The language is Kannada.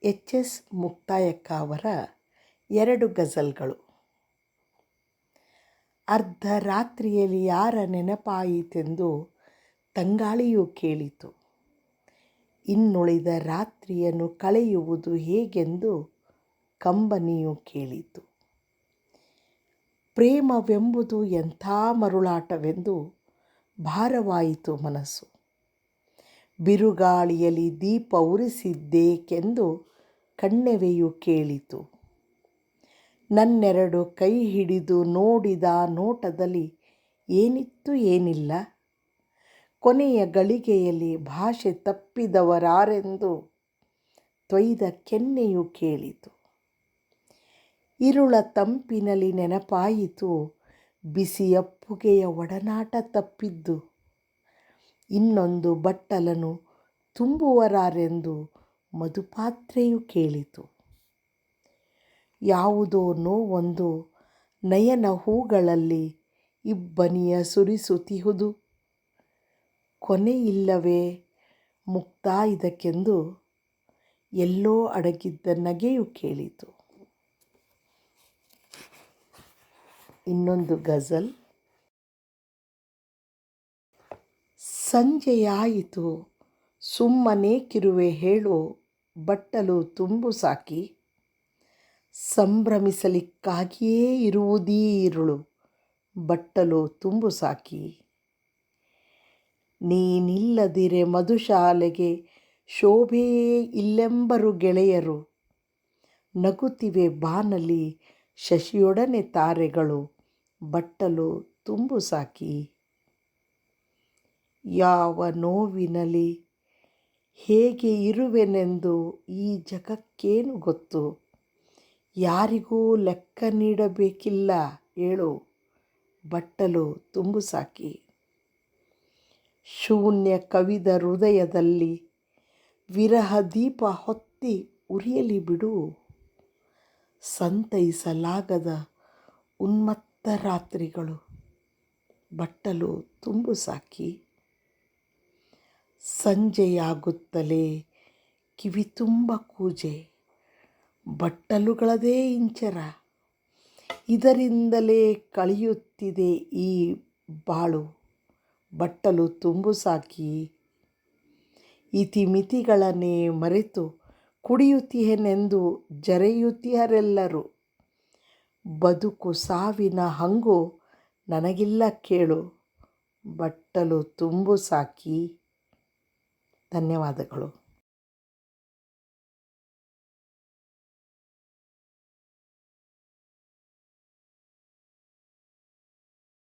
ಎಚ್.ಎಸ್. ಮುಕ್ತಾಯಕ್ಕ ಅವರ 2 ಗಜಲ್ಗಳು. ಅರ್ಧ ರಾತ್ರಿಯಲ್ಲಿ ಯಾರ ನೆನಪಾಯಿತೆಂದು ತಂಗಾಳಿಯು ಕೇಳಿತು. ಇನ್ನುಳಿದ ರಾತ್ರಿಯನ್ನು ಕಳೆಯುವುದು ಹೇಗೆಂದು ಕಂಬನಿಯು ಕೇಳಿತು. ಪ್ರೇಮವೆಂಬುದು ಎಂಥ ಮರುಳಾಟವೆಂದು ಭಾರವಾಯಿತು ಮನಸ್ಸು. ಬಿರುಗಾಳಿಯಲ್ಲಿ ದೀಪ ಉರಿಸಿದ್ದೇಕೆಂದು ಕಣ್ಣೆವೆಯು ಕೇಳಿತು. ನನ್ನೆರಡು ಕೈ ಹಿಡಿದು ನೋಡಿದ ನೋಟದಲ್ಲಿ ಏನಿತ್ತು ಏನಿಲ್ಲ. ಕೊನೆಯ ಗಳಿಗೆಯಲ್ಲಿ ಭಾಷೆ ತಪ್ಪಿದವರಾರೆಂದು ತೊಯ್ದ ಕೆನ್ನೆಯು ಕೇಳಿತು. ಇರುಳ ತಂಪಿನಲ್ಲಿ ನೆನಪಾಯಿತು ಬಿಸಿಯಪ್ಪುಗೆಯ ಒಡನಾಟ ತಪ್ಪಿದ್ದು. ಇನ್ನೊಂದು ಬಟ್ಟಲನ್ನು ತುಂಬುವರಾರೆಂದು ಮಧುಪಾತ್ರೆಯು ಕೇಳಿತು. ಯಾವುದೋ ನೋವೊಂದು ನಯನ ಹೂಗಳಲ್ಲಿ ಇಬ್ಬನಿಯ ಸುರಿಸುತ್ತಿಹುದು. ಕೊನೆಯಿಲ್ಲವೇ ಮುಕ್ತಾಯದಕ್ಕೆಂದು ಎಲ್ಲೋ ಅಡಗಿದ್ದ ನಗೆಯು ಕೇಳಿತು. ಇನ್ನೊಂದು ಗಜಲ್. ಸಂಜೆಯಾಯಿತು ಸುಮ್ಮನೇಕಿರುವೆ ಹೇಳು ಬಟ್ಟಲು ತುಂಬು ಸಾಕಿ. ಸಂಭ್ರಮಿಸಲಿಕ್ಕಾಗಿಯೇ ಇರುವುದೀ ಇರುಳು ಬಟ್ಟಲು ತುಂಬು ಸಾಕಿ. ನೀನಿಲ್ಲದಿರೆ ಮಧುಶಾಲೆಗೆ ಶೋಭೆಯೇ ಇಲ್ಲೆಂಬರು ಗೆಳೆಯರು. ನಗುತ್ತಿವೆ ಬಾನಲ್ಲಿ ಶಶಿಯೊಡನೆ ತಾರೆಗಳು ಬಟ್ಟಲು ತುಂಬು ಸಾಕಿ. ಯಾವ ನೋವಿನಲ್ಲಿ ಹೇಗೆ ಇರುವೆನೆಂದು ಈ ಜಗಕ್ಕೇನು ಗೊತ್ತು. ಯಾರಿಗೂ ಲೆಕ್ಕ ನೀಡಬೇಕಿಲ್ಲ ಹೇಳು ಬಟ್ಟಲು ತುಂಬು ಸಾಕಿ. ಶೂನ್ಯ ಕವಿದ ಹೃದಯದಲ್ಲಿ ವಿರಹ ದೀಪ ಹೊತ್ತಿ ಉರಿಯಲಿ ಬಿಡು. ಸಂತೈಸಲಾಗದ ಉನ್ಮತ್ತ ರಾತ್ರಿಗಳು ಬಟ್ಟಲು ತುಂಬು ಸಾಕಿ. ಸಂಜೆಯಾಗುತ್ತಲೇ ಕಿವಿ ತುಂಬ ಕೂಜೆ ಬಟ್ಟಲುಗಳದೇ ಇಂಚರ. ಇದರಿಂದಲೇ ಕಳೆಯುತ್ತಿದೆ ಈ ಬಾಳು ಬಟ್ಟಲು ತುಂಬು ಸಾಕಿ. ಇತಿಮಿತಿಗಳನ್ನೇ ಮರೆತು ಕುಡಿಯುತ್ತೀನೆಂದು ಜರೆಯುತ್ತೀರೆಲ್ಲರೂ. ಬದುಕು ಸಾವಿನ ಹಂಗು ನನಗಿಲ್ಲ ಕೇಳು ಬಟ್ಟಲು ತುಂಬು ಸಾಕಿ. ಧನ್ಯವಾದಗಳು.